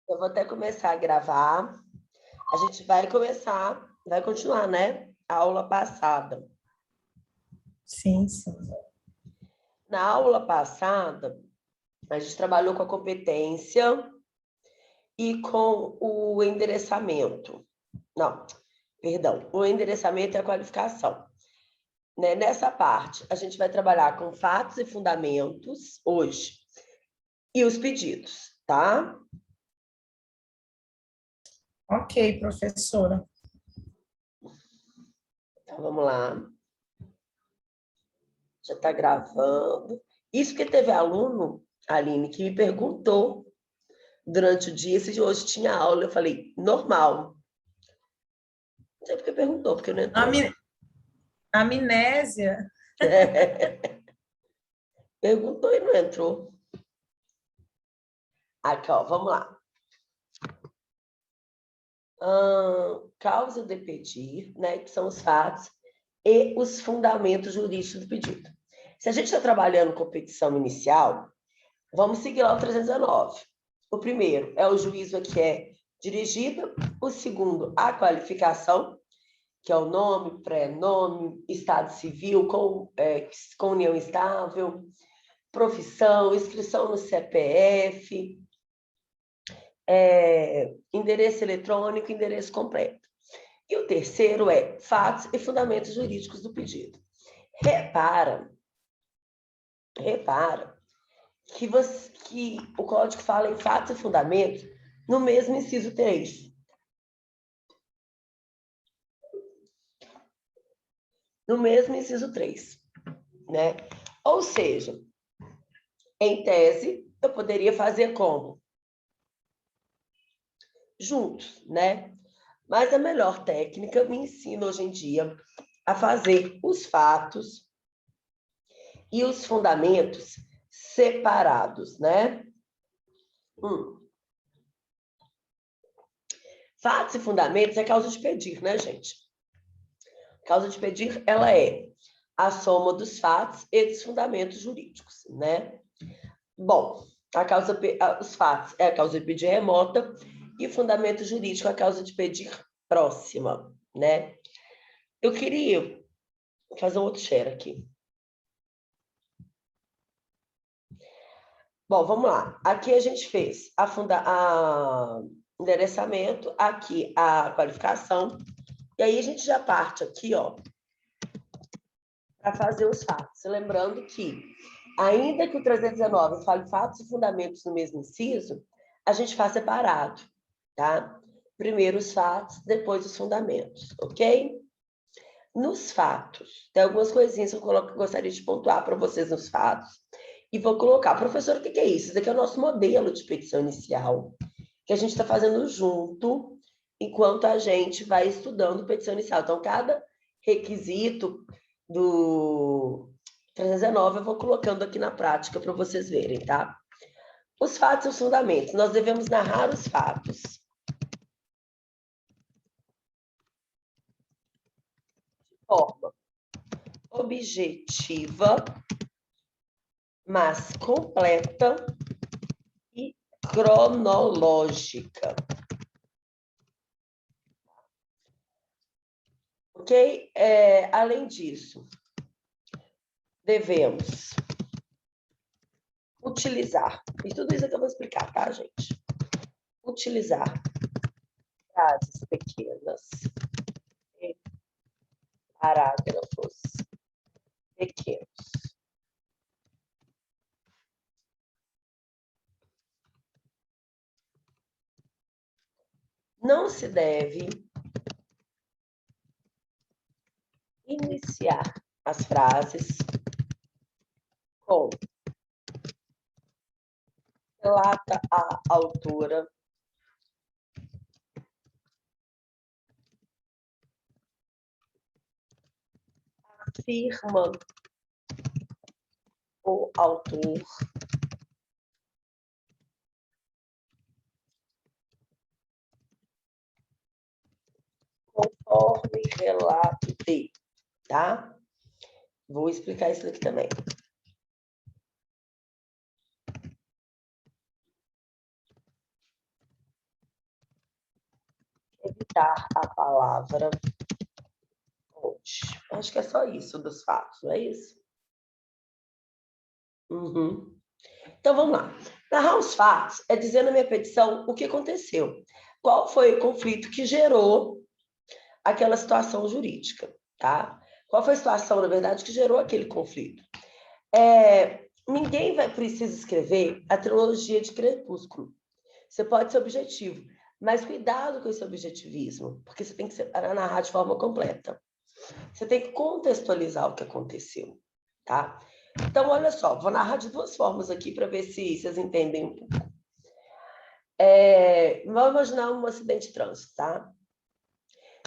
Eu vou até começar a gravar. A gente vai continuar, né? A aula passada. Sim, sim. Na aula passada, a gente trabalhou com a competência e com o endereçamento. Não, perdão, o endereçamento e a qualificação. Né? Nessa parte, a gente vai trabalhar com fatos e fundamentos hoje e os pedidos, tá? Ok, professora. Então, vamos lá. Já está gravando. Isso porque teve aluno, Aline, que me perguntou durante o dia se hoje tinha aula. Eu falei, normal. Não sei porque perguntou, porque não entrou. Amnésia. Perguntou e não entrou. Aqui, ó, vamos lá. Causa de pedir, né, que são os fatos e os fundamentos jurídicos do pedido. Se a gente está trabalhando com petição inicial, vamos seguir lá o 319. O primeiro é o juízo a que é dirigida, o segundo, a qualificação, que é o nome, pré-nome, estado civil, com união estável, profissão, inscrição no CPF, endereço eletrônico, endereço completo. E o terceiro é fatos e fundamentos jurídicos do pedido. Repara que o código fala em fatos e fundamentos no mesmo inciso 3. No mesmo inciso 3, né? Ou seja, em tese, eu poderia fazer como? Juntos, né? Mas a melhor técnica me ensina hoje em dia a fazer os fatos e os fundamentos separados, né? Fatos e fundamentos é causa de pedir, né, gente? Causa de pedir, ela é a soma dos fatos e dos fundamentos jurídicos, né? Bom, os fatos é a causa de pedir remota e o fundamento jurídico é a causa de pedir próxima, né? Eu queria fazer um outro share aqui. Bom, vamos lá. Aqui a gente fez a endereçamento, aqui a qualificação, e aí a gente já parte aqui, ó, para fazer os fatos. Lembrando que, ainda que o 319 fale fatos e fundamentos no mesmo inciso, a gente faz separado, tá? Primeiro os fatos, depois os fundamentos, ok? Nos fatos, tem algumas coisinhas que eu gostaria de pontuar para vocês nos fatos, e vou colocar, professor, o que é isso? Isso aqui é o nosso modelo de petição inicial, que a gente está fazendo junto, enquanto a gente vai estudando petição inicial. Então, cada requisito do 319 eu vou colocando aqui na prática para vocês verem, tá? Os fatos e os fundamentos. Nós devemos narrar os fatos. De forma objetiva, mas completa e cronológica. Ok? Além disso, devemos utilizar, e tudo isso que eu vou explicar, tá, gente? Utilizar frases pequenas e parágrafos pequenos. Não se deve iniciar as frases com relata a autora, afirma o autor, conforme relato de, tá? Vou explicar isso aqui também. evitar a palavra onde. Acho que é só isso dos fatos, não é isso? Uhum. Então, vamos lá. Narrar os fatos é dizer na minha petição o que aconteceu. Qual foi o conflito que gerou aquela situação jurídica, tá? Qual foi a situação, na verdade, que gerou aquele conflito? Ninguém precisa escrever a trilogia de Crepúsculo. Você pode ser objetivo, mas cuidado com esse objetivismo, porque você tem que narrar de forma completa. Você tem que contextualizar o que aconteceu, tá? Então, olha só, vou narrar de duas formas aqui para ver se vocês entendem um pouco. Vamos imaginar um acidente de trânsito, tá?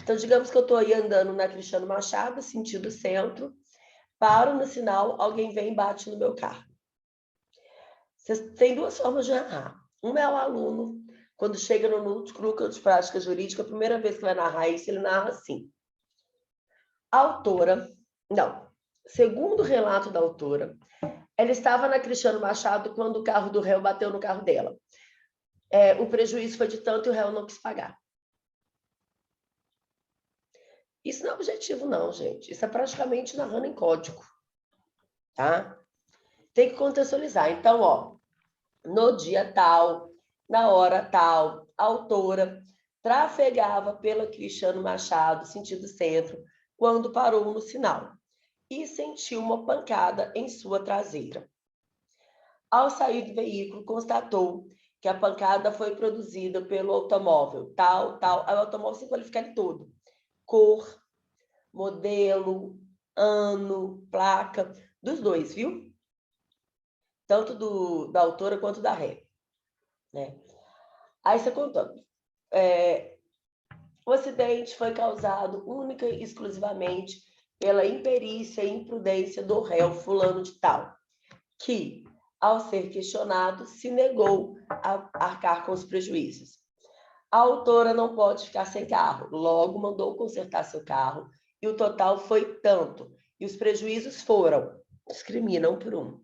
Então, digamos que eu estou aí andando na Cristiano Machado, sentido centro, paro no sinal, alguém vem e bate no meu carro. Vocês têm duas formas de narrar. Uma é o aluno, quando chega no núcleo de prática jurídica, a primeira vez que vai narrar isso, ele narra assim. A autora, segundo o relato da autora, ela estava na Cristiano Machado quando o carro do réu bateu no carro dela. O prejuízo foi de tanto e o réu não quis pagar. Isso não é objetivo, não, gente. Isso é praticamente narrando em código. Tá? Tem que contextualizar. Então, ó, no dia tal, na hora tal, a autora trafegava pela Cristiano Machado, sentido centro, quando parou no sinal e sentiu uma pancada em sua traseira. Ao sair do veículo, constatou que a pancada foi produzida pelo automóvel, tal. Aí o automóvel se qualifica de todo. Cor, modelo, ano, placa, dos dois, viu? Tanto da autora quanto da ré. Né? Aí você contando. O acidente foi causado única e exclusivamente pela imperícia e imprudência do réu fulano de tal, que, ao ser questionado, se negou a arcar com os prejuízos. A autora não pode ficar sem carro, logo mandou consertar seu carro, e o total foi tanto, e os prejuízos foram, discriminam por um.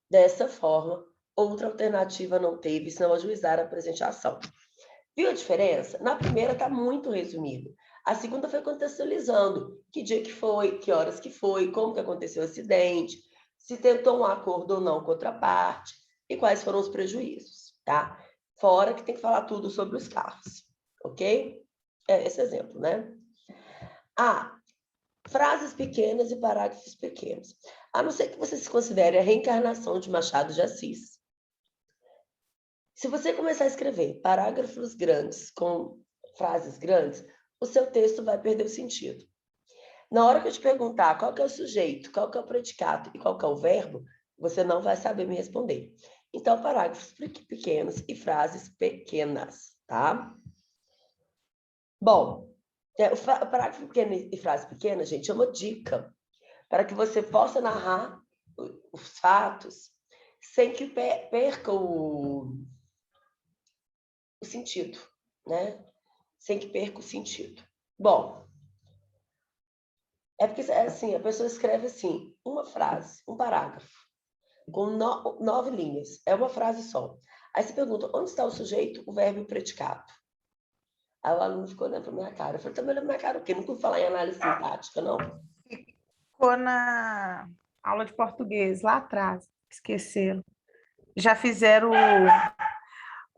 Dessa forma, outra alternativa não teve, senão ajuizar a presente ação. Viu a diferença? Na primeira está muito resumido. A segunda foi contextualizando que dia que foi, que horas que foi, como que aconteceu o acidente, se tentou um acordo ou não com outra parte e quais foram os prejuízos, tá? Fora que tem que falar tudo sobre os carros, ok? Esse exemplo, né? Frases pequenas e parágrafos pequenos. A não ser que você se considere a reencarnação de Machado de Assis. Se você começar a escrever parágrafos grandes com frases grandes, o seu texto vai perder o sentido. Na hora que eu te perguntar qual que é o sujeito, qual que é o predicado e qual que é o verbo, você não vai saber me responder. Então, parágrafos pequenos e frases pequenas, tá? Bom, o parágrafo pequeno e frase pequena, gente, é uma dica para que você possa narrar os fatos sem que perca o sentido, né? Sem que perca o sentido. Bom, é porque assim, a pessoa escreve assim, uma frase, um parágrafo, com 9 linhas, é uma frase só. Aí você pergunta, onde está o sujeito, o verbo e o predicado? Aí o aluno ficou olhando para minha cara. Eu falei, também olhando para minha cara o quê? Nunca vou falar em análise sintática, não? Ficou na aula de português, lá atrás, esqueceram. Já fizeram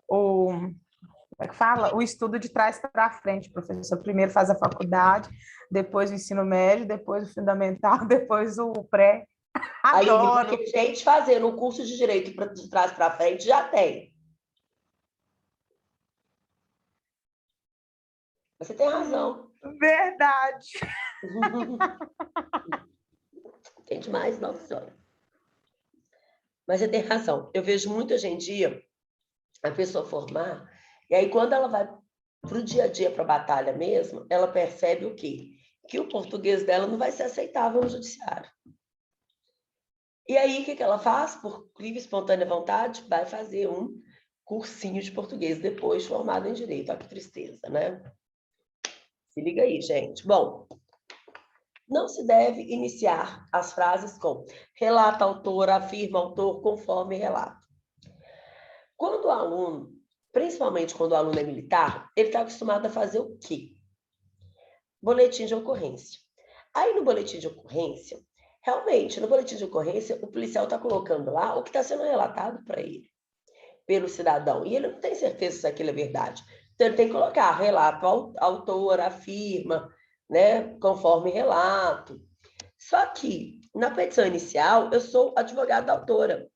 como é que fala? O estudo de trás para frente, professor. Primeiro faz a faculdade, depois o ensino médio, depois o fundamental, depois o pré. Adoro! Porque gente fazendo o curso de Direito de trás para frente já tem. Você tem razão. Verdade! Tem demais, não, senhora. Mas você tem razão. Eu vejo muito hoje em dia a pessoa formar, e aí quando ela vai para o dia a dia, para a batalha mesmo, ela percebe o quê? Que o português dela não vai ser aceitável no judiciário. E aí, o que ela faz? Por livre e espontânea vontade, vai fazer um cursinho de português depois, formado em Direito. Olha que tristeza, né? Se liga aí, gente. Bom, não se deve iniciar as frases com relata autor, afirma autor, conforme relato. Quando o aluno principalmente quando o aluno é militar, ele está acostumado a fazer o quê? Boletim de ocorrência. Aí, no boletim de ocorrência, realmente, no boletim de ocorrência, o policial está colocando lá o que está sendo relatado para ele, pelo cidadão. E ele não tem certeza se aquilo é verdade. Então, ele tem que colocar relato, autor, afirma, né, conforme relato. Só que, na petição inicial, eu sou advogada da autora.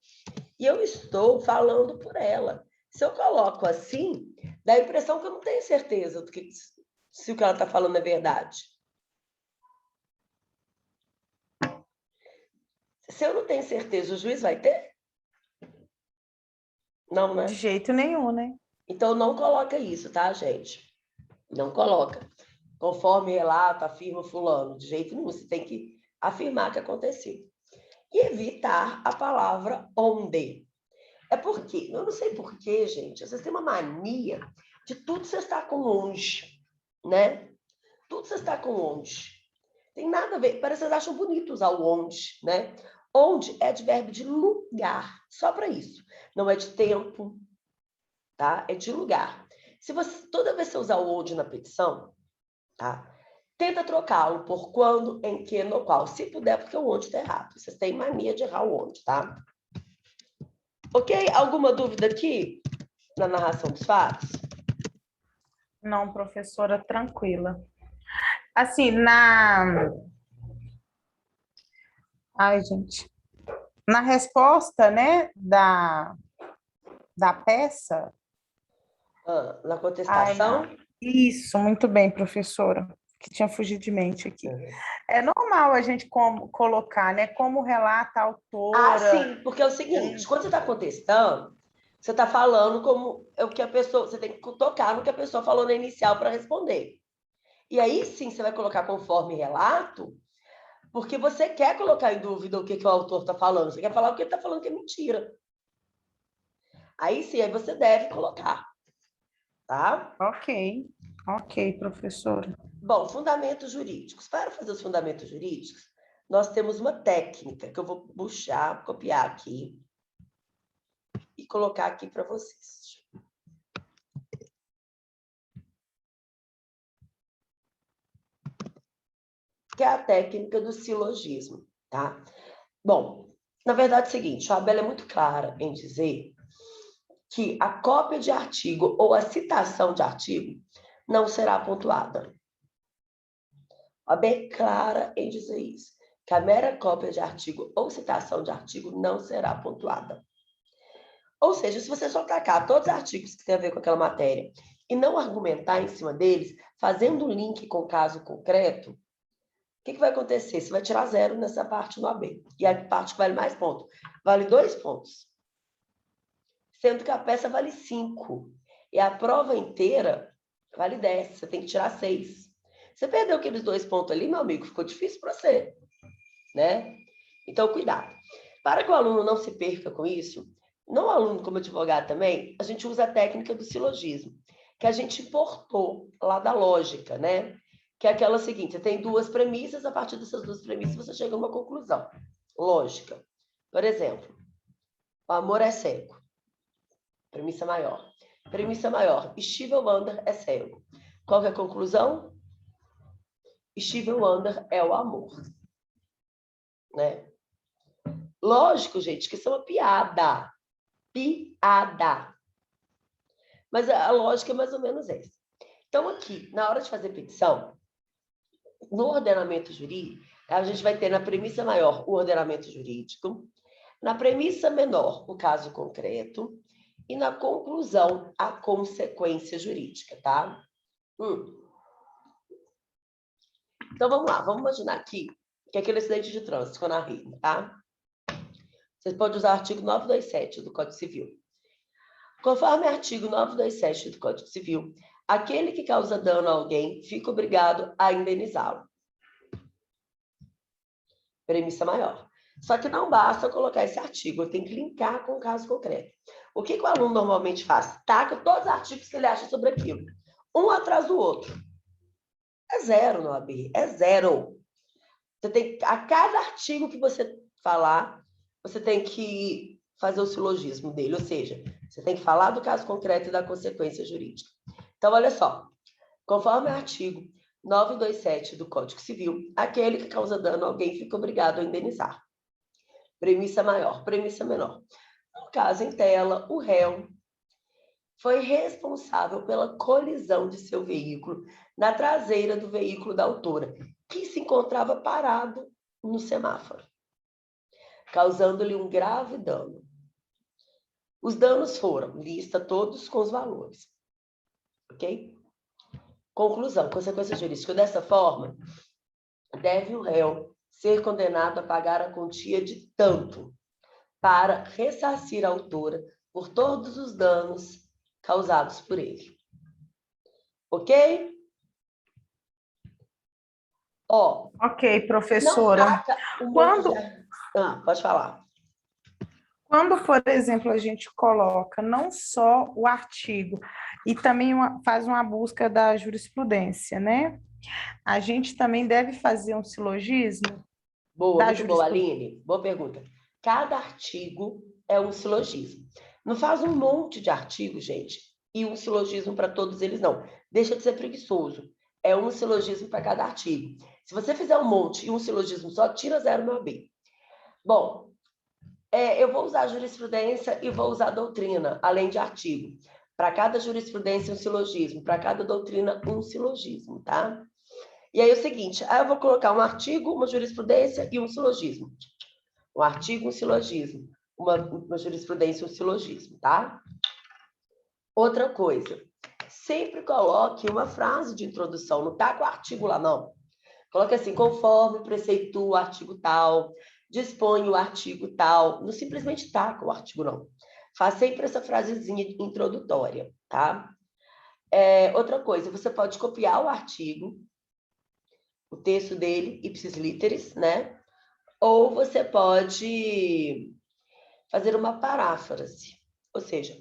E eu estou falando por ela. Se eu coloco assim, dá a impressão que eu não tenho certeza do que, se o que ela está falando é verdade. Se eu não tenho certeza, o juiz vai ter? Não, né? De jeito nenhum, né? Então, não coloca isso, tá, gente? Não coloca. Conforme relato, afirma fulano. De jeito nenhum. Você tem que afirmar que aconteceu. E evitar a palavra onde. É porque, eu não sei porquê, gente, vocês têm uma mania de tudo você está com onde, né? Tudo você está com onde. Tem nada a ver, parece que vocês acham bonito usar o onde, né? Onde é advérbio de lugar, só para isso. Não é de tempo, tá? É de lugar. Se você, toda vez que você usar o onde na petição, tá? Tenta trocá-lo por quando, em que, no qual. Se puder, porque o onde está errado. Vocês têm mania de errar o onde, tá? Ok? Alguma dúvida aqui na narração dos fatos? Não, professora, tranquila. Assim, Ai, gente. Na resposta, né, da peça... Na contestação? Ai, isso, muito bem, professora, que tinha fugido de mente aqui. É normal a gente colocar, né, como relata a autora. Sim, porque é o seguinte, quando você está contestando, você está falando como é o que a pessoa, você tem que tocar no que a pessoa falou na inicial para responder. E aí sim você vai colocar conforme relato, porque você quer colocar em dúvida o que o autor está falando, você quer falar o que ele está falando que é mentira. Aí sim, aí você deve colocar, tá? Ok, professora. Bom, fundamentos jurídicos. Para fazer os fundamentos jurídicos, nós temos uma técnica que eu vou puxar, copiar aqui e colocar aqui para vocês. Que é a técnica do silogismo, tá? Bom, na verdade é o seguinte, a Abel é muito clara em dizer que a cópia de artigo ou a citação de artigo não será pontuada. A Abel é clara em dizer isso, que a mera cópia de artigo ou citação de artigo não será pontuada. Ou seja, se você só tacar todos os artigos que têm a ver com aquela matéria e não argumentar em cima deles, fazendo um link com o caso concreto, o que vai acontecer? Você vai tirar 0 nessa parte no AB. E a parte que vale mais ponto vale 2 pontos. Sendo que a peça vale 5. E a prova inteira vale 10. Você tem que tirar 6. Você perdeu aqueles 2 pontos ali, meu amigo, ficou difícil para você, né? Então, cuidado. Para que o aluno não se perca com isso, não o aluno como advogado também, a gente usa a técnica do silogismo, que a gente importou lá da lógica, né? Que é aquela seguinte, você tem duas premissas, a partir dessas duas premissas você chega a uma conclusão lógica. Por exemplo, o amor é cego. Premissa maior. Premissa maior, Steve Wonder é cego. Qual que é a conclusão? Steve Wonder é o amor. Né? Lógico, gente, que isso é uma piada. Piada. Mas a lógica é mais ou menos essa. Então, aqui, na hora de fazer petição, no ordenamento jurídico, a gente vai ter na premissa maior o ordenamento jurídico, na premissa menor o caso concreto e na conclusão a consequência jurídica, tá? Então, vamos lá. Vamos imaginar aqui que aquele acidente de trânsito ficou na rima, tá? Você pode usar o artigo 927 do Código Civil. Conforme o artigo 927 do Código Civil, aquele que causa dano a alguém fica obrigado a indenizá-lo. Premissa maior. Só que não basta eu colocar esse artigo, eu tenho que linkar com o caso concreto. O que o aluno normalmente faz? Taca todos os artigos que ele acha sobre aquilo, um atrás do outro. É 0 no AB, é 0. Você tem, a cada artigo que você falar, você tem que fazer o silogismo dele, ou seja, Você tem que falar do caso concreto e da consequência jurídica. Então, olha só. Conforme o artigo 927 do Código Civil, aquele que causa dano a alguém fica obrigado a indenizar. Premissa maior, premissa menor. No caso em tela, o réu foi responsável pela colisão de seu veículo na traseira do veículo da autora, que se encontrava parado no semáforo, causando-lhe um grave dano. Os danos foram, lista todos com os valores. Ok? Conclusão, consequência jurídica. Dessa forma, deve o réu ser condenado a pagar a quantia de tanto para ressarcir a autora por todos os danos causados por ele. Ok? Ó. Ok, professora. Pode falar. Quando, por exemplo, a gente coloca não só o artigo e também faz uma busca da jurisprudência, né? A gente também deve fazer um silogismo? Boa, muito boa, Aline. Boa pergunta. Cada artigo é um silogismo. Não faz um monte de artigos, gente, e um silogismo para todos eles, não. Deixa de ser preguiçoso. É um silogismo para cada artigo. Se você fizer um monte e um silogismo só, tira 0 no AB. Bom, eu vou usar jurisprudência e vou usar doutrina, além de artigo. Para cada jurisprudência, um silogismo. Para cada doutrina, um silogismo, tá? E aí é o seguinte, eu vou colocar um artigo, uma jurisprudência e um silogismo. Um artigo, um silogismo. Uma jurisprudência, um silogismo, tá? Outra coisa, sempre coloque uma frase de introdução, não tá com o artigo lá, não. Coloque assim, conforme preceitua o artigo tal, dispõe o artigo tal. Não simplesmente tá com o artigo, não. Faz sempre essa frasezinha introdutória, tá? Outra coisa, você pode copiar o artigo, o texto dele, ipsis literis, né? Ou você pode fazer uma paráfrase, ou seja,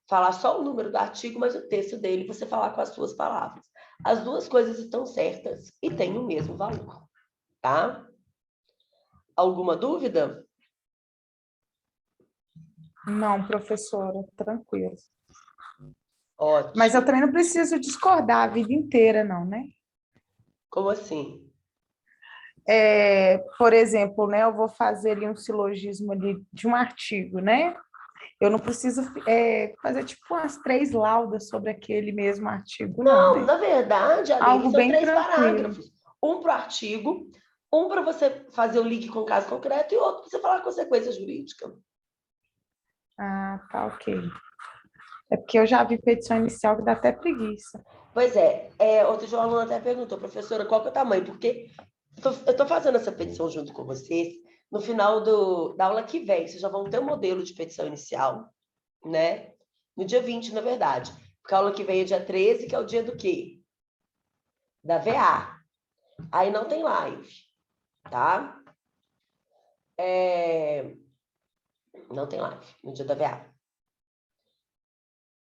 falar só o número do artigo, mas o texto dele você falar com as suas palavras. As duas coisas estão certas e têm o mesmo valor, tá? Alguma dúvida? Não, professora, tranquilo. Ótimo. Mas eu também não preciso discordar a vida inteira, não, né? Como assim? Por exemplo, né, eu vou fazer ali um silogismo ali de um artigo, né? Eu não preciso fazer tipo umas 3 laudas sobre aquele mesmo artigo, não, né? Na verdade, Aline, Algo são bem 3 tranquilo. parágrafos. Um para o artigo, um para você fazer o link com o caso concreto e outro para você falar a consequência jurídica. Ah, tá, ok. É porque eu já vi petição inicial que dá até preguiça. Pois outro dia o aluno até perguntou, professora, qual que é o tamanho? Porque eu estou fazendo essa petição junto com vocês. No final da aula que vem, vocês já vão ter um modelo de petição inicial, né? No dia 20, na verdade. Porque a aula que vem é dia 13, que é o dia do quê? Da VA. Aí não tem live, tá? Não tem live no dia da VA.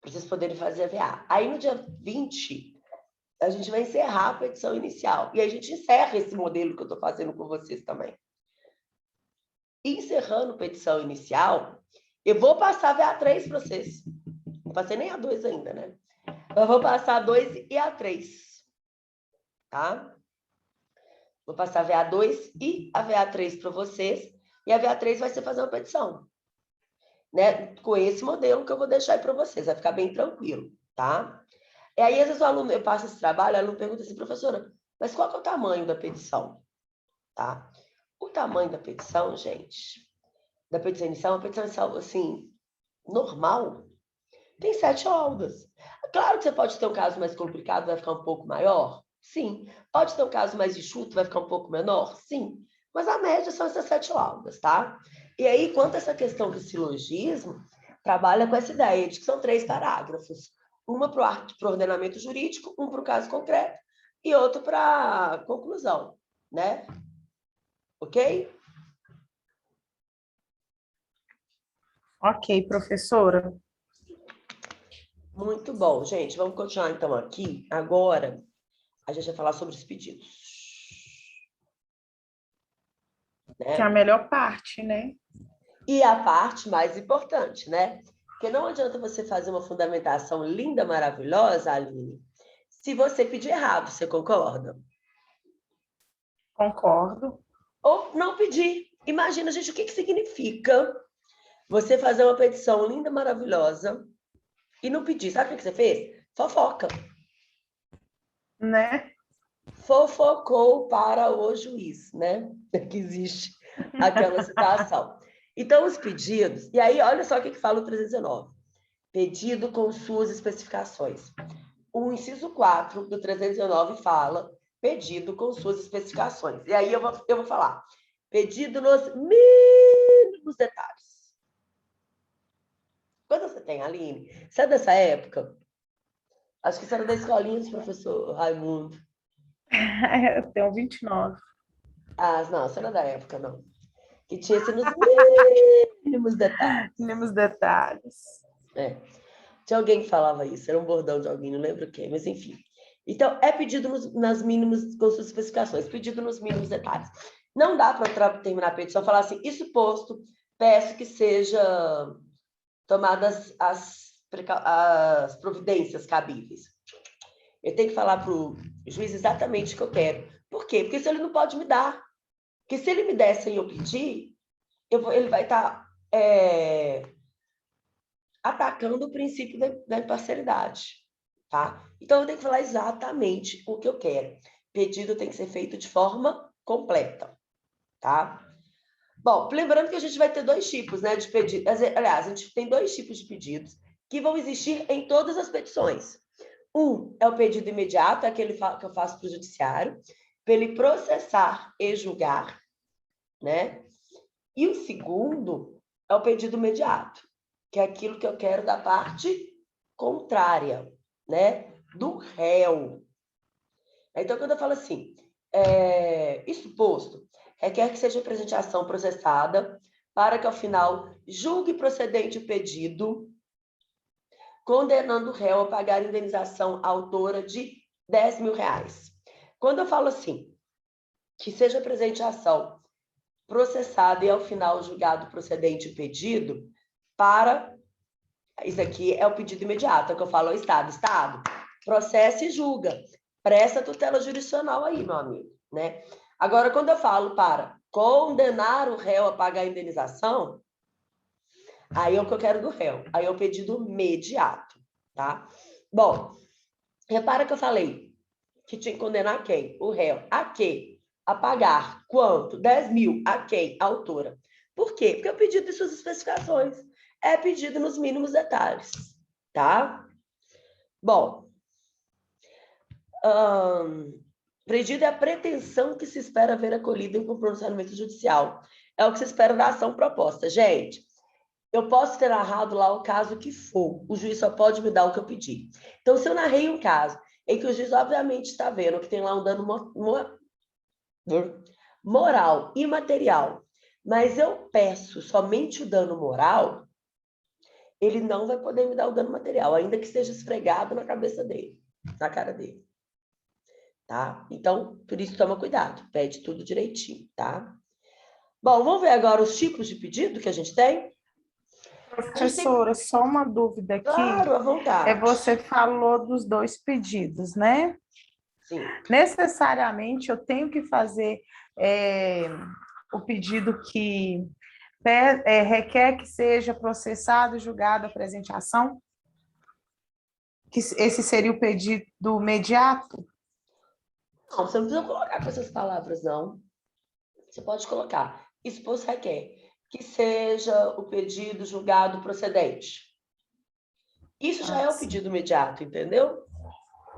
Para vocês poderem fazer a VA. Aí no dia 20, a gente vai encerrar a petição inicial. E aí a gente encerra esse modelo que eu estou fazendo com vocês também. Encerrando a petição inicial, eu vou passar a VA3 para vocês. Não passei nem a 2 ainda, né? Eu vou passar a 2 e a 3. Tá? Vou passar a VA2 e a VA3 para vocês. E a VA3 vai ser fazer uma petição. Né? Com esse modelo que eu vou deixar aí para vocês. Vai ficar bem tranquilo, tá? E aí, às vezes, o aluno, eu passo esse trabalho, o aluno pergunta assim, professora, mas qual que é o tamanho da petição? Tá? O tamanho da petição, gente, da petição inicial, uma petição inicial, assim, normal, tem 7 laudas. Claro que você pode ter um caso mais complicado, vai ficar um pouco maior? Sim. Pode ter um caso mais enxuto, vai ficar um pouco menor? Sim. Mas a média são essas 7 laudas, tá? E aí, quanto a essa questão do silogismo, trabalha com essa ideia de que são 3 parágrafos. Uma para o ordenamento jurídico, um para o caso concreto e outro para a conclusão, né? Ok? Ok, professora. Muito bom, gente. Vamos continuar, então, aqui. Agora, a gente vai falar sobre os pedidos. Que é a melhor parte, né? E a parte mais importante, né? Porque não adianta você fazer uma fundamentação linda, maravilhosa, Aline, se você pedir errado, você concorda? Concordo. Ou não pedir. Imagina, gente, o que significa você fazer uma petição linda, maravilhosa e não pedir. Sabe o que você fez? Fofoca. Né? Fofocou para o juiz, né? Que existe aquela situação. Então, os pedidos... E aí, olha só o que fala o 319. Pedido com suas especificações. O inciso 4 do 319 fala pedido com suas especificações. E aí eu vou falar pedido nos mínimos detalhes. Quando você tem, Aline? Você é dessa época? Acho que você era da escolinha do professor Raimundo. Eu tenho 29. Ah, não, você não é da época, não. Que tinha esse nos mínimos detalhes. Mínimos detalhes. É. Tinha alguém que falava isso, era um bordão de alguém, não lembro quem, mas enfim. Então, é pedido nas mínimos, com suas especificações, pedido nos mínimos detalhes. Não dá para terminar a petição e falar assim, isso posto, peço que seja tomadas as providências cabíveis. Eu tenho que falar para o juiz exatamente o que eu quero. Por quê? Porque se ele não pode me dar. Porque se ele me der sem eu pedir, ele vai estar atacando o princípio da imparcialidade. Tá? Então, eu tenho que falar exatamente o que eu quero. Pedido tem que ser feito de forma completa. Tá? Bom, lembrando que a gente vai ter dois tipos, né, de pedidos. Aliás, a gente tem dois tipos de pedidos que vão existir em todas as petições. Um é o pedido imediato, é aquele que eu faço para o judiciário, para ele processar e julgar, né? E o segundo é o pedido imediato, que é aquilo que eu quero da parte contrária, né? Do réu. Então, quando eu falo assim, isso posto, requer que seja presente a ação processada para que, ao final, julgue procedente o pedido, condenando o réu a pagar indenização à autora de R$ 10.000. Quando eu falo assim, que seja presente a ação processada e, ao final, julgado procedente o pedido, para... Isso aqui é o pedido imediato, é o que eu falo ao Estado. Estado, processa e julga. Presta tutela jurisdicional aí, meu amigo, né? Agora, quando eu falo para condenar o réu a pagar a indenização, aí é o que eu quero do réu. Aí é o pedido imediato, tá? Bom, repara que eu falei que tinha que condenar quem? O réu. A quê? A pagar quanto? 10.000. A quem? A autora. Por quê? Porque é o pedido de suas especificações. É pedido nos mínimos detalhes, tá? Bom, pedido é a pretensão que se espera ver acolhida em um pronunciamento judicial. É o que se espera da ação proposta. Gente, eu posso ter narrado lá o caso que for, o juiz só pode me dar o que eu pedi. Então, se eu narrei um caso em que o juiz, obviamente, está vendo que tem lá um dano moral e material, mas eu peço somente o dano moral, ele não vai poder me dar o dano material, ainda que esteja esfregado na cabeça dele, na cara dele. Tá? Então, por isso, toma cuidado, pede tudo direitinho, tá? Bom, vamos ver agora os tipos de pedido que a gente tem? Professora, só uma dúvida aqui. Claro, à vontade. Você falou dos dois pedidos, né? Sim. Necessariamente eu tenho que fazer o pedido que requer que seja processado e julgado a presente ação? Que esse seria o pedido imediato? Não, você não precisa colocar com essas palavras, não. Você pode colocar. Expôs requer que seja o pedido julgado procedente. Isso já é o pedido imediato, entendeu?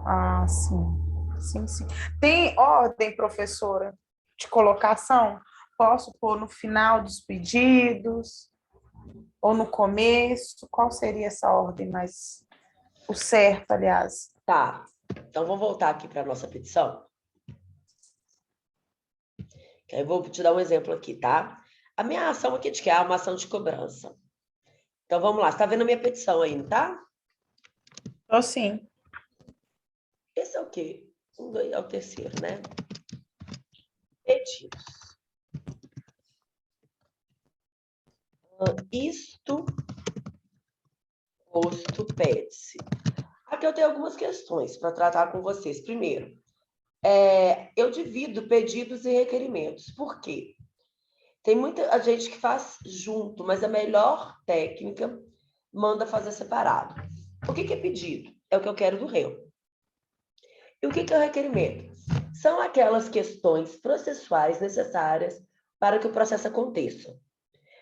Ah, sim. Sim, sim. Tem ordem, professora, de colocação? Posso pôr no final dos pedidos ou no começo? Qual seria essa ordem mais o certo, aliás? Tá. Então, vamos voltar aqui para a nossa petição. Eu vou te dar um exemplo aqui, tá? A minha ação aqui de que é uma ação de cobrança. Então, vamos lá. Você está vendo a minha petição aí, não tá? Então, sim. Esse é o quê? É o terceiro, né? Pedidos. Isto Posto pede-se. Aqui eu tenho algumas questões para tratar com vocês. Primeiro, eu divido pedidos e requerimentos. Por quê? Tem muita gente que faz junto, mas a melhor técnica manda fazer separado. O que é pedido? É o que eu quero do réu. E o que é o requerimento? São aquelas questões processuais necessárias para que o processo aconteça.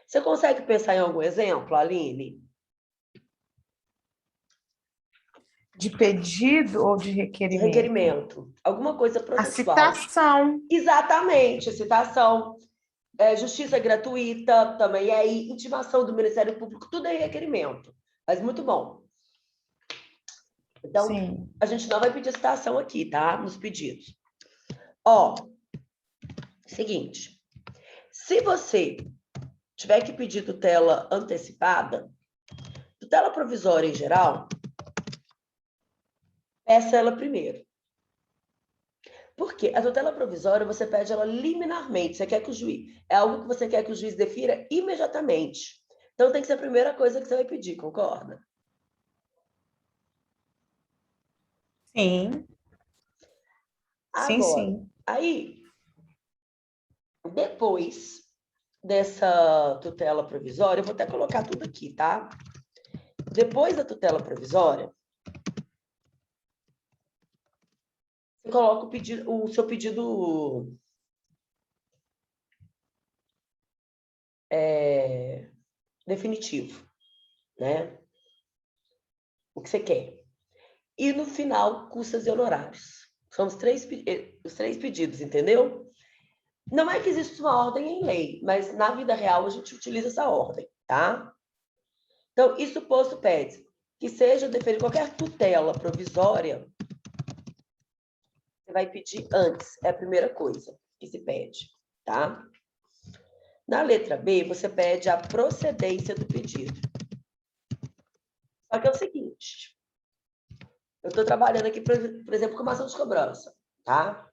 Você consegue pensar em algum exemplo, Aline? De pedido ou de requerimento? Requerimento. Alguma coisa A processual. citação. Exatamente, citação. Justiça gratuita também é intimação do Ministério Público, tudo é requerimento. Mas muito bom. Então, Sim. a gente não vai pedir citação aqui, tá? Nos pedidos. Ó, seguinte. Se você tiver que pedir tutela antecipada, tutela provisória em geral, peça ela primeiro. Por quê? A tutela provisória, você pede ela liminarmente. Você quer que o juiz... É algo que você quer que o juiz defira imediatamente. Então, tem que ser a primeira coisa que você vai pedir, concorda? Sim. Agora, Sim. aí, depois dessa tutela provisória, eu vou até colocar tudo aqui, tá? Depois da tutela provisória, você coloca o seu pedido definitivo, né? O que você quer. E no final, custas e honorários. São os três pedidos, entendeu? Não é que existe uma ordem em lei, mas na vida real a gente utiliza essa ordem, tá? Então, isso posto pede que seja deferida qualquer tutela provisória, você vai pedir antes, é a primeira coisa que se pede, tá? Na letra B, você pede a procedência do pedido. Só que é o seguinte, eu estou trabalhando aqui, por exemplo, com uma ação de cobrança, tá?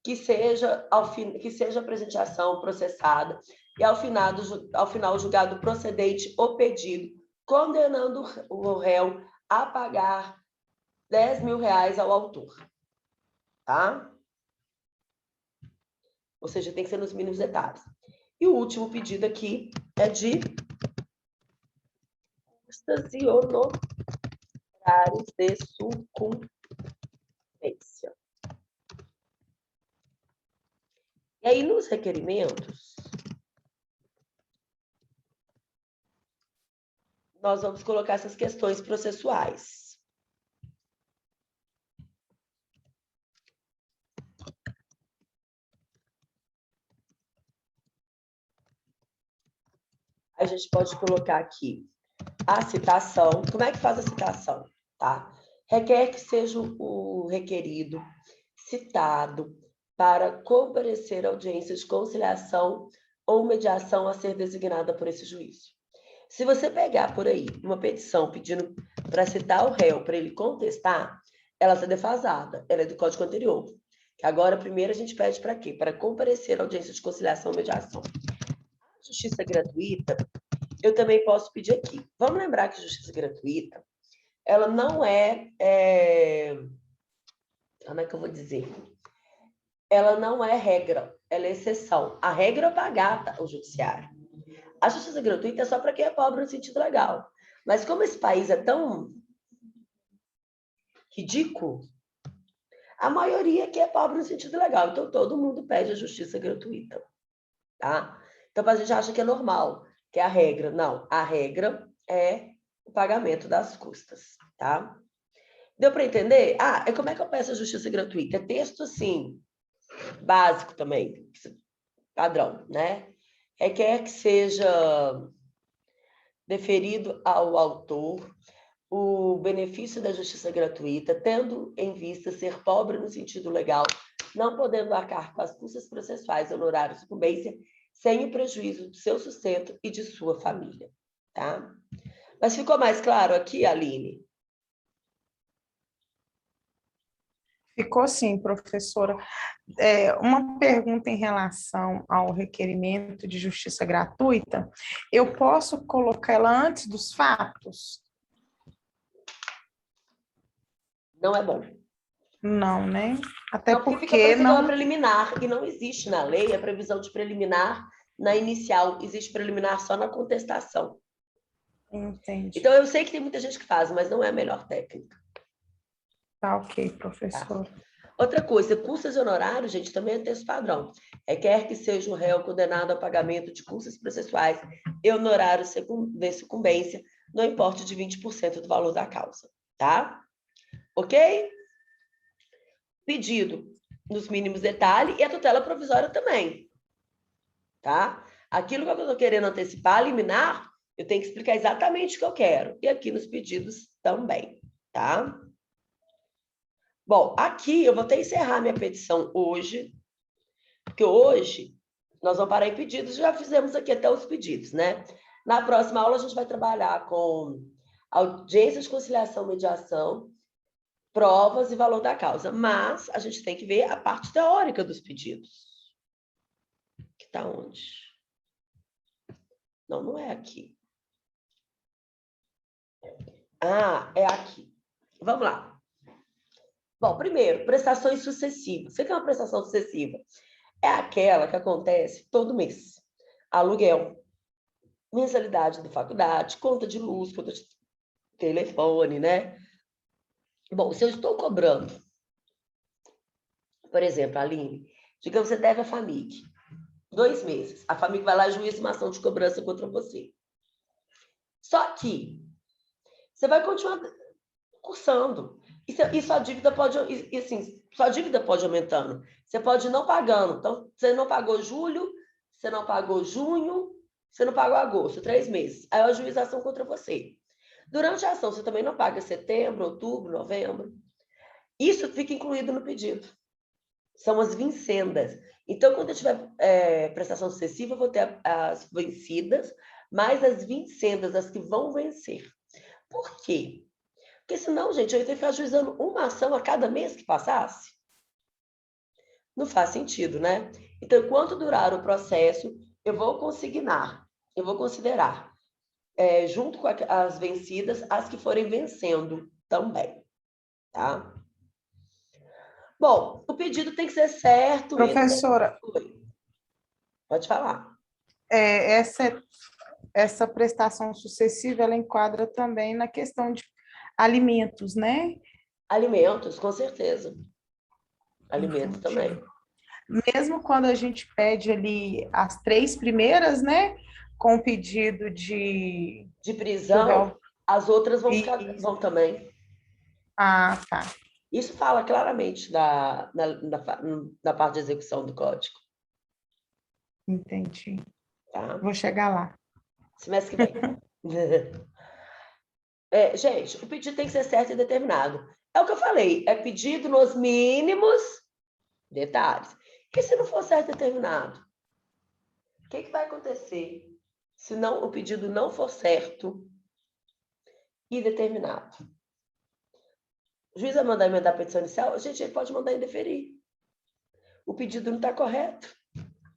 Que seja a apresentação processada e ao final julgado procedente o pedido, condenando o réu a pagar R$10.000 ao autor, tá? Ou seja, tem que ser nos mínimos detalhes. E o último pedido aqui é de custas e honorários de sucumbência. E aí, nos requerimentos, nós vamos colocar essas questões processuais. A gente pode colocar aqui a citação. Como é que faz a citação? Tá? Requer que seja o requerido citado para comparecer à audiência de conciliação ou mediação a ser designada por esse juízo. Se você pegar por aí uma petição pedindo para citar o réu, para ele contestar, ela está defasada, ela é do código anterior. Que agora, primeiro, a gente pede para quê? Para comparecer à audiência de conciliação ou mediação. A justiça gratuita, eu também posso pedir aqui. Vamos lembrar que a justiça gratuita, ela não como é que eu vou dizer? Ela não é regra, ela é exceção. A regra é pagar o judiciário. A justiça gratuita é só para quem é pobre no sentido legal. Mas como esse país é tão ridículo, a maioria aqui é pobre no sentido legal. Então, todo mundo pede a justiça gratuita. Tá? Então, a gente acha que é normal, que é a regra. Não, a regra é o pagamento das custas. Tá? Deu para entender? E como é que eu peço a justiça gratuita? É texto, assim, básico também, padrão, né? Requer que seja deferido ao autor o benefício da justiça gratuita, tendo em vista ser pobre no sentido legal, não podendo arcar com as custas processuais, honorários, sucumbência, sem o prejuízo do seu sustento e de sua família, tá? Mas ficou mais claro aqui, Aline? Ficou sim, professora. Uma pergunta em relação ao requerimento de justiça gratuita, eu posso colocá-la antes dos fatos? Não é bom. Não, né? Até Não, porque fica porque parecendo uma não... preliminar, e não existe na lei a previsão de preliminar na inicial, existe preliminar só na contestação. Entendi. Então, eu sei que tem muita gente que faz, mas não é a melhor técnica. Tá ok, Tá? professor. Outra coisa, custas e honorários, gente, também é texto padrão. Quer que seja o réu condenado ao pagamento de custas processuais e honorários de sucumbência, no importe de 20% do valor da causa. Tá? Ok? Pedido nos mínimos detalhes e a tutela provisória também. Tá? Aquilo que eu estou querendo antecipar, liminar, eu tenho que explicar exatamente o que eu quero. E aqui nos pedidos também. Tá? Bom, aqui eu vou até encerrar minha petição hoje, porque hoje nós vamos parar em pedidos, já fizemos aqui até os pedidos, né? Na próxima aula a gente vai trabalhar com audiência de conciliação, mediação, provas e valor da causa, mas a gente tem que ver a parte teórica dos pedidos. Que está onde? Não, não é aqui. Ah, é aqui. Vamos lá. Bom, primeiro, prestações sucessivas. O que é uma prestação sucessiva? É aquela que acontece todo mês. Aluguel, mensalidade da faculdade, conta de luz, conta de telefone, né? Bom, se eu estou cobrando, por exemplo, Aline, digamos que você deve a FAMIG 2 meses. A FAMIG vai lá e juíza uma ação de cobrança contra você. Só que você vai continuar cursando. E sua dívida pode, assim, sua dívida pode aumentando. Você pode ir não pagando. Então, você não pagou julho, você não pagou junho, você não pagou agosto, 3 meses. Aí a juização contra você. Durante a ação, você também não paga setembro, outubro, novembro. Isso fica incluído no pedido. São as vincendas. Então, quando eu tiver prestação sucessiva, eu vou ter as vencidas, mais as vincendas, as que vão vencer. Por quê? Porque senão, gente, eu ia ter que ficar ajuizando uma ação a cada mês que passasse. Não faz sentido, né? Então, enquanto durar o processo, eu vou consignar, eu vou considerar, junto com as vencidas, as que forem vencendo também, tá? Bom, o pedido tem que ser certo e... Professora, Pode falar. essa prestação sucessiva, ela enquadra também na questão de alimentos, né? Alimentos, com certeza. Alimentos Entendi. também. Mesmo quando a gente pede ali as 3 primeiras, né? Com o pedido de De que o prisão, réu... as outras vão, E... vão também. Ah, tá. Isso fala claramente na parte de execução do código. Entendi. Tá? Vou chegar lá. Semestre que vem. Gente, o pedido tem que ser certo e determinado. É o que eu falei, é pedido nos mínimos detalhes. E se não for certo e determinado? O que vai acontecer se não, o pedido não for certo e determinado? O juiz vai mandar emendar a petição inicial? Gente, ele pode mandar indeferir. O pedido não está correto.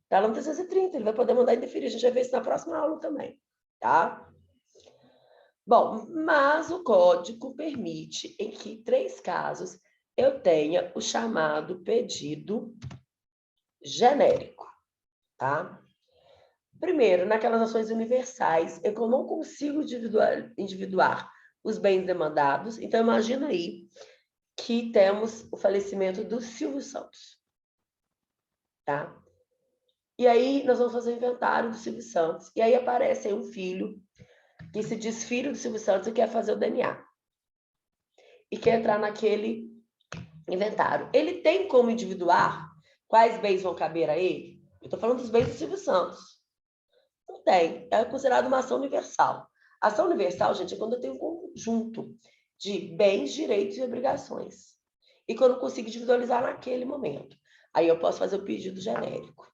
Está lá no 330, ele vai poder mandar indeferir. A gente vai ver isso na próxima aula também. Tá? Bom, mas o código permite em que 3 casos eu tenha o chamado pedido genérico, tá? Primeiro, naquelas ações universais, eu não consigo individuar os bens demandados. Então, imagina aí que temos o falecimento do Silvio Santos, tá? E aí, nós vamos fazer o inventário do Silvio Santos. E aí aparece aí um filho que se diz filho do Silvio Santos e quer fazer o DNA. E quer entrar naquele inventário. Ele tem como individuar quais bens vão caber a ele? Eu estou falando dos bens do Silvio Santos. Não tem. É considerado uma ação universal. Ação universal, gente, é quando eu tenho um conjunto de bens, direitos e obrigações. E quando eu consigo individualizar naquele momento. Aí eu posso fazer o pedido genérico.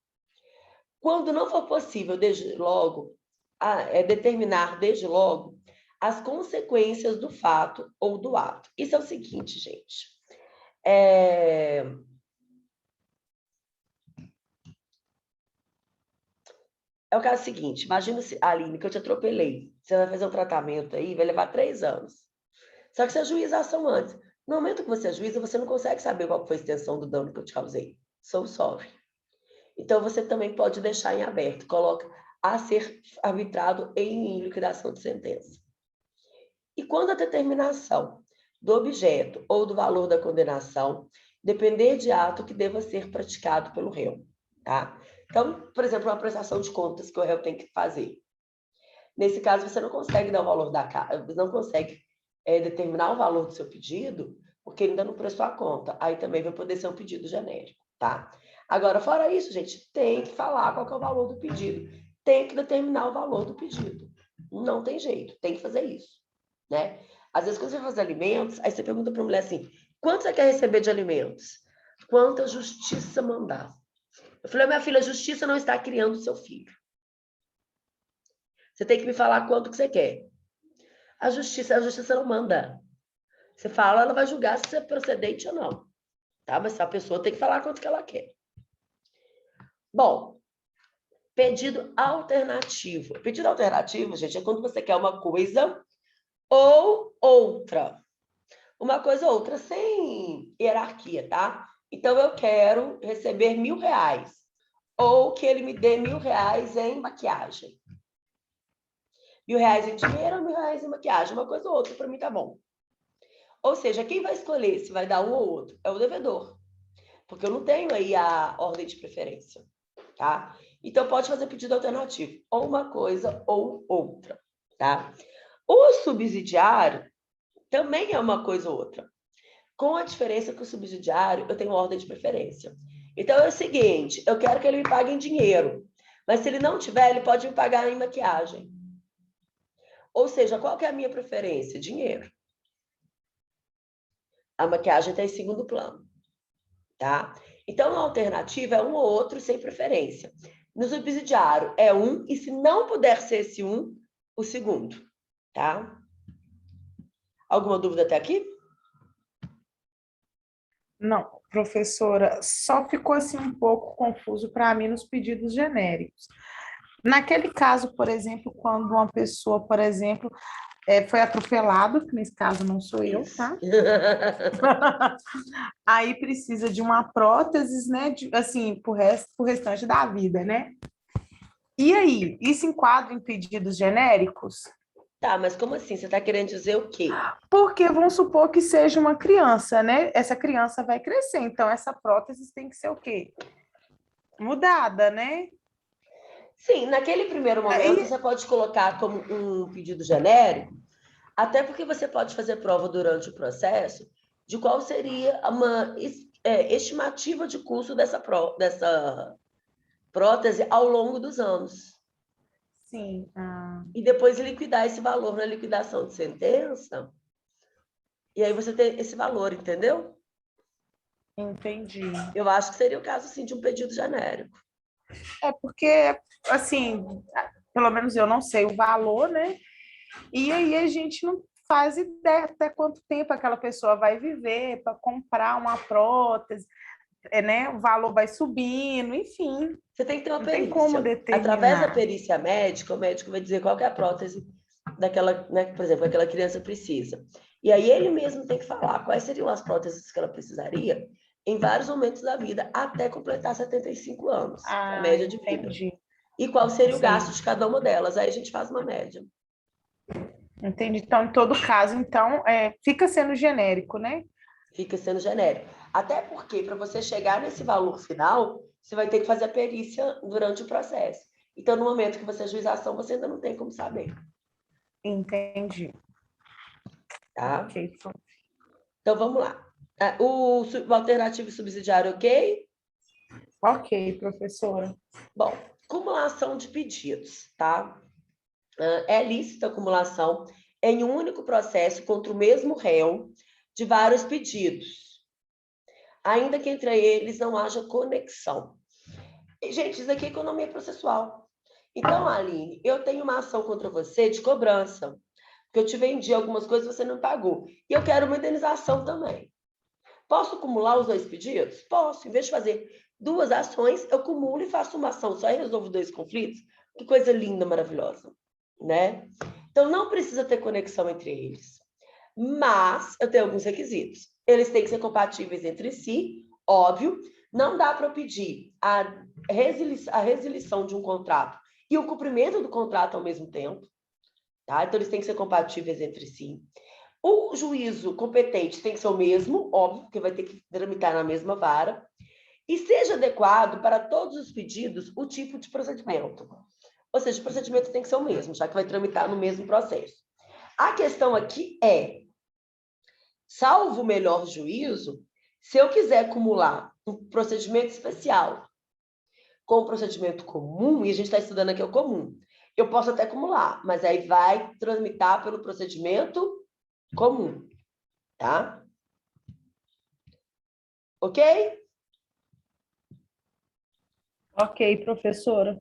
Quando não for possível, desde logo, determinar desde logo as consequências do fato ou do ato. Isso é o seguinte, gente. É o caso seguinte, imagina, Aline, que eu te atropelei. Você vai fazer um tratamento aí, vai levar 3 anos. Só que você ajuiza a ação antes. No momento que você ajuiza, você não consegue saber qual foi a extensão do dano que eu te causei. So sorry. Então, você também pode deixar em aberto. Coloca a ser arbitrado em liquidação de sentença. E quando a determinação do objeto ou do valor da condenação depender de ato que deva ser praticado pelo réu, tá? Então, por exemplo, uma prestação de contas que o réu tem que fazer. Nesse caso, você não consegue dar o valor da casa, não consegue determinar o valor do seu pedido, porque ele ainda não prestou a conta. Aí também vai poder ser um pedido genérico, tá? Agora, fora isso, gente, tem que falar qual que é o valor do pedido. Tem que determinar o valor do pedido. Não tem jeito, tem que fazer isso, né? Às vezes, quando você faz alimentos, aí você pergunta para a mulher assim, quanto você quer receber de alimentos? Quanto a justiça mandar. Eu falei, minha filha, a justiça não está criando o seu filho. Você tem que me falar quanto que você quer. A justiça não manda. Você fala, ela vai julgar se é procedente ou não. Tá? Mas a pessoa tem que falar quanto que ela quer. Bom, pedido alternativo. Pedido alternativo, gente, é quando você quer uma coisa ou outra. Uma coisa ou outra, sem hierarquia, tá? Então, eu quero receber R$1.000. Ou que ele me dê R$1.000 em maquiagem. R$1.000 em dinheiro ou R$1.000 em maquiagem. Uma coisa ou outra, para mim tá bom. Ou seja, quem vai escolher se vai dar um ou outro? É o devedor. Porque eu não tenho aí a ordem de preferência, tá? Então, pode fazer pedido alternativo. Ou uma coisa ou outra, tá? O subsidiário também é uma coisa ou outra. Com a diferença que o subsidiário, eu tenho ordem de preferência. Então, é o seguinte, eu quero que ele me pague em dinheiro. Mas se ele não tiver, ele pode me pagar em maquiagem. Ou seja, qual que é a minha preferência? Dinheiro. A maquiagem está em segundo plano, tá? Então, a alternativa é um ou outro sem preferência. No subsidiário é um, e se não puder ser esse um, o segundo, tá? Alguma dúvida até aqui? Não, professora, só ficou assim um pouco confuso para mim nos pedidos genéricos. Naquele caso, por exemplo, quando uma pessoa, por exemplo, foi atropelado, que nesse caso não sou eu, tá? Aí precisa de uma prótese, né? Assim, pro restante da vida, né? E aí, isso enquadra em pedidos genéricos? Tá, mas como assim? Você está querendo dizer o quê? Porque vamos supor que seja uma criança, né? Essa criança vai crescer, então essa prótese tem que ser o quê? Mudada, né? Sim, naquele primeiro momento você pode colocar como um pedido genérico, até porque você pode fazer prova durante o processo de qual seria uma estimativa de custo dessa prótese ao longo dos anos. Sim. E depois liquidar esse valor na liquidação de sentença. E aí você tem esse valor, entendeu? Entendi. Eu acho que seria o caso, sim, de um pedido genérico. É porque, assim, pelo menos eu não sei o valor, né? E aí a gente não faz ideia até quanto tempo aquela pessoa vai viver para comprar uma prótese, né? O valor vai subindo, enfim. Você tem que ter uma Não perícia. tem como Através da determinar. perícia médica, o médico vai dizer qual que é a prótese daquela, né, por exemplo, aquela criança precisa. E aí ele mesmo tem que falar quais seriam as próteses que ela precisaria em vários momentos da vida, até completar 75 anos, a média de vida. Entendi. E qual seria o gasto Sim. de cada uma delas. Aí a gente faz uma média. Entendi. Então, em todo caso, então, fica sendo genérico, né? Fica sendo genérico. Até porque, para você chegar nesse valor final, você vai ter que fazer a perícia durante o processo. Então, no momento que você ajuiza a ação, você ainda não tem como saber. Entendi. Tá? Ok. Então, vamos lá. O alternativo subsidiário, ok? Ok, professora. Bom, acumulação de pedidos, tá? É lícita a acumulação em um único processo contra o mesmo réu de vários pedidos, ainda que entre eles não haja conexão. E, gente, isso aqui é economia processual. Então, Aline, eu tenho uma ação contra você de cobrança, porque eu te vendi algumas coisas e você não pagou. E eu quero uma indenização também. Posso acumular os dois pedidos? Posso. Em vez de fazer duas ações, eu acumulo e faço uma ação só e resolvo dois conflitos. Que coisa linda, maravilhosa, né? Então, não precisa ter conexão entre eles. mas eu tenho alguns requisitos. Eles têm que ser compatíveis entre si, óbvio. Não dá para eu pedir a resilição de um contrato e o cumprimento do contrato ao mesmo tempo, tá? Então, eles têm que ser compatíveis entre si. O juízo competente tem que ser o mesmo, óbvio, porque vai ter que tramitar na mesma vara, e seja adequado para todos os pedidos o tipo de procedimento. Ou seja, o procedimento tem que ser o mesmo, já que vai tramitar no mesmo processo. A questão aqui é, salvo o melhor juízo, se eu quiser acumular um procedimento especial com um procedimento comum, e a gente está estudando aqui o comum, eu posso até acumular, mas aí vai tramitar pelo procedimento comum, tá? Ok? Ok, professora.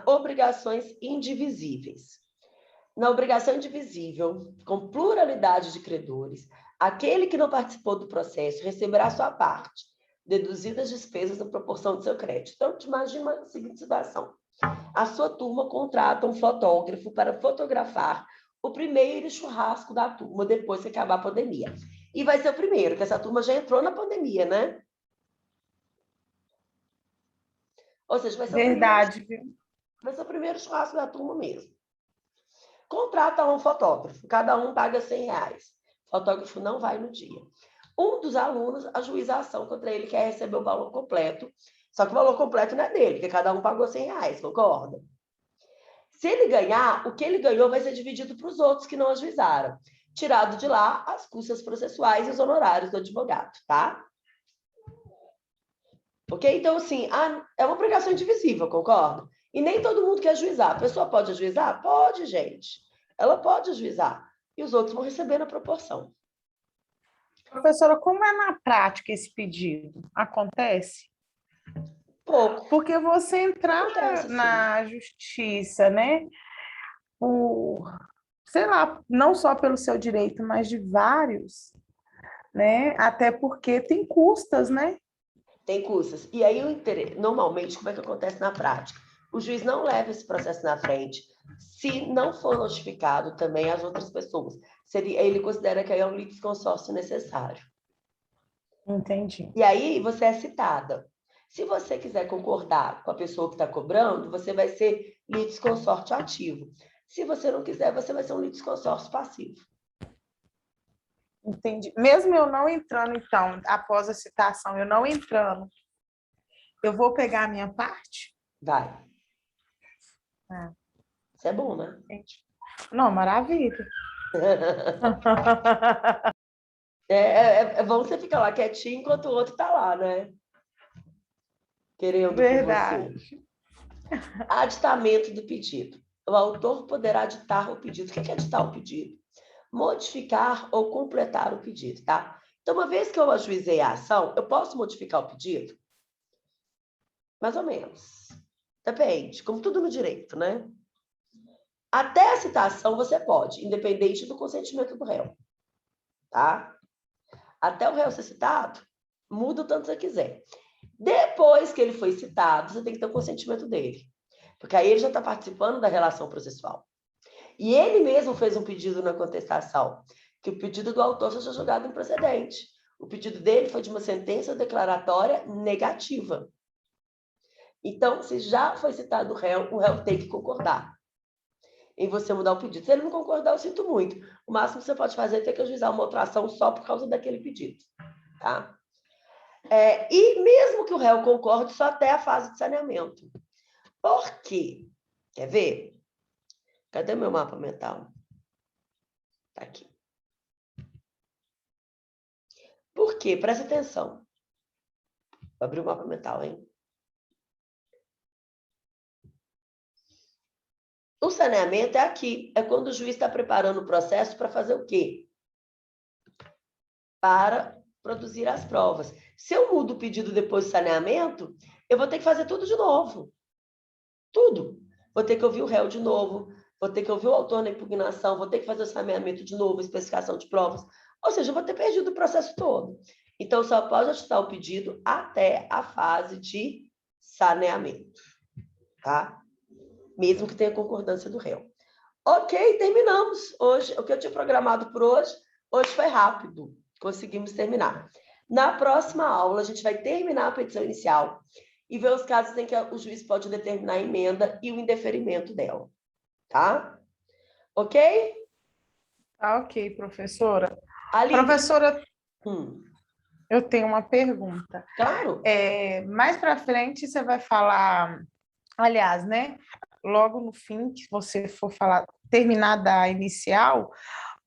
Obrigações indivisíveis. Na obrigação indivisível, com pluralidade de credores, aquele que não participou do processo receberá sua parte, deduzidas as despesas na proporção do seu crédito. Então, imagina a seguinte situação. A sua turma contrata um fotógrafo para fotografar o primeiro churrasco da turma depois que acabar a pandemia. E vai ser o primeiro, que essa turma já entrou na pandemia, né? Ou seja, vai ser Verdade. vai ser o primeiro churrasco da turma mesmo. Contrata um fotógrafo, cada um paga R$100. O fotógrafo não vai no dia. Um dos alunos ajuiza a ação contra ele, quer receber o valor completo, só que o valor completo não é dele, porque cada um pagou R$100, concorda? Se ele ganhar, o que ele ganhou vai ser dividido para os outros que não ajuizaram. Tirado de lá as custas processuais e os honorários do advogado, tá? Ok? Então, assim, é uma obrigação indivisível, concorda? E nem todo mundo quer ajuizar. A pessoa pode ajuizar? Pode, gente. Ela pode ajuizar. E os outros vão receber na proporção. Professora, como é na prática esse pedido? Acontece? Pouco. Porque você entrar Acontece, sim. na justiça, né? Sei lá, não só pelo seu direito, mas de vários, né? Até porque tem custas, né? Tem custas. E aí, normalmente, como é que acontece na prática? O juiz não leva esse processo na frente se não for notificado também as outras pessoas. Ele considera que aí é um litisconsórcio necessário. Entendi. E aí, você é citada. Se você quiser concordar com a pessoa que está cobrando, você vai ser litisconsórcio ativo. Se você não quiser, você vai ser um litisconsórcio passivo. Entendi. Mesmo eu não entrando, então, após a citação, eu não entrando, eu vou pegar a minha parte? Vai. Ah, Isso é bom, né? entendi. Não, maravilha. É bom você ficar lá quietinho enquanto o outro está lá, né? Querendo por você. Verdade. Aditamento do pedido. O autor poderá aditar o pedido. O que é aditar o pedido? Modificar ou completar o pedido, tá? Então, uma vez que eu ajuizei a ação, eu posso modificar o pedido? Mais ou menos. Depende, como tudo no direito, né? Até a citação você pode, independente do consentimento do réu, tá? Até o réu ser citado, muda o tanto que você quiser. Depois que ele foi citado, você tem que ter o consentimento dele. Porque aí ele já está participando da relação processual. E ele mesmo fez um pedido na contestação, que o pedido do autor seja julgado improcedente. O pedido dele foi de uma sentença declaratória negativa. Então, se já foi citado o réu tem que concordar em você mudar o pedido. Se ele não concordar, eu sinto muito. O máximo que você pode fazer é ter que ajuizar uma outra ação só por causa daquele pedido. Tá? E mesmo que o réu concorde, só até a fase de saneamento. Por quê? Quer ver? Cadê meu mapa mental? Tá aqui. Por quê? Presta atenção. Vou abrir o mapa mental, hein? O saneamento é aqui. É quando o juiz está preparando o processo para fazer o quê? Para produzir as provas. Se eu mudo o pedido depois do saneamento, eu vou ter que fazer tudo de novo. Tudo. Vou ter que ouvir o réu de novo, vou ter que ouvir o autor na impugnação, vou ter que fazer o saneamento de novo, especificação de provas. Ou seja, eu vou ter perdido o processo todo. Então, só pode ajuizar o pedido até a fase de saneamento, tá? Mesmo que tenha concordância do réu. Ok, terminamos hoje. O que eu tinha programado por hoje foi rápido. Conseguimos terminar. Na próxima aula, a gente vai terminar a petição inicial e ver os casos em que o juiz pode determinar a emenda e o indeferimento dela. Tá? Ok? Tá ok, professora. Aline, Professora, hum, eu tenho uma pergunta. claro. Mais para frente você vai falar, aliás, né? Logo no fim, que você for falar, terminar da inicial,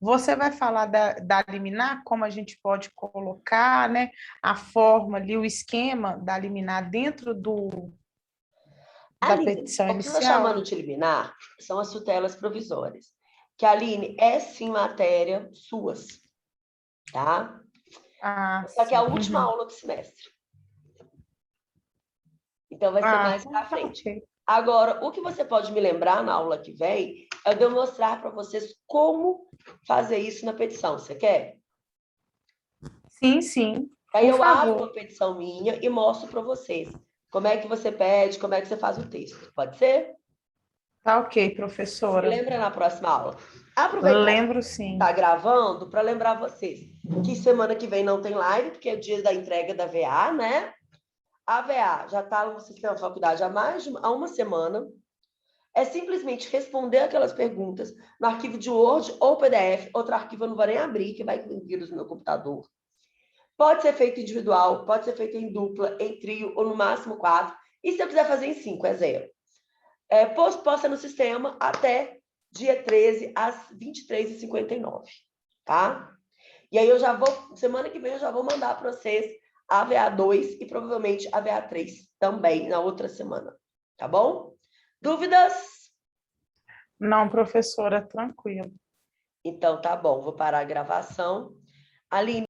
você vai falar da liminar, como a gente pode colocar, né? A forma ali, o esquema da liminar dentro da Aline, petição o que você está chamando inicial? de liminar são as tutelas provisórias. Que, Aline, é sim matéria suas, tá? Ah, Só que é a sim. última Uhum. aula do semestre. Então, vai ser Ah, mais para tá frente. ok. Agora, o que você pode me lembrar na aula que vem é de eu mostrar para vocês como fazer isso na petição. Você quer? Sim, sim, Aí por eu abro uma favor. petição minha e mostro para vocês como é que você pede, como é que você faz o texto. Pode ser? Tá ok, Me professora. lembra na próxima aula. Aproveitar que Lembro sim. está gravando para lembrar vocês que semana que vem não tem live, porque é o dia da entrega da VA, né? A VA já está no sistema da faculdade há uma semana. É simplesmente responder aquelas perguntas no arquivo de Word ou PDF. Outro arquivo eu não vou nem abrir, que vai com vírus no meu computador. Pode ser feito individual, pode ser feito em dupla, em trio ou no máximo 4. E se eu quiser fazer em 5, é 0. Posta no sistema até dia 13 às 23h59, tá? E aí eu já vou, semana que vem eu já vou mandar para vocês a VA2 e provavelmente a VA3 também na outra semana, tá bom? Dúvidas? Não, professora, tranquilo. Então tá bom, vou parar a gravação. Aline,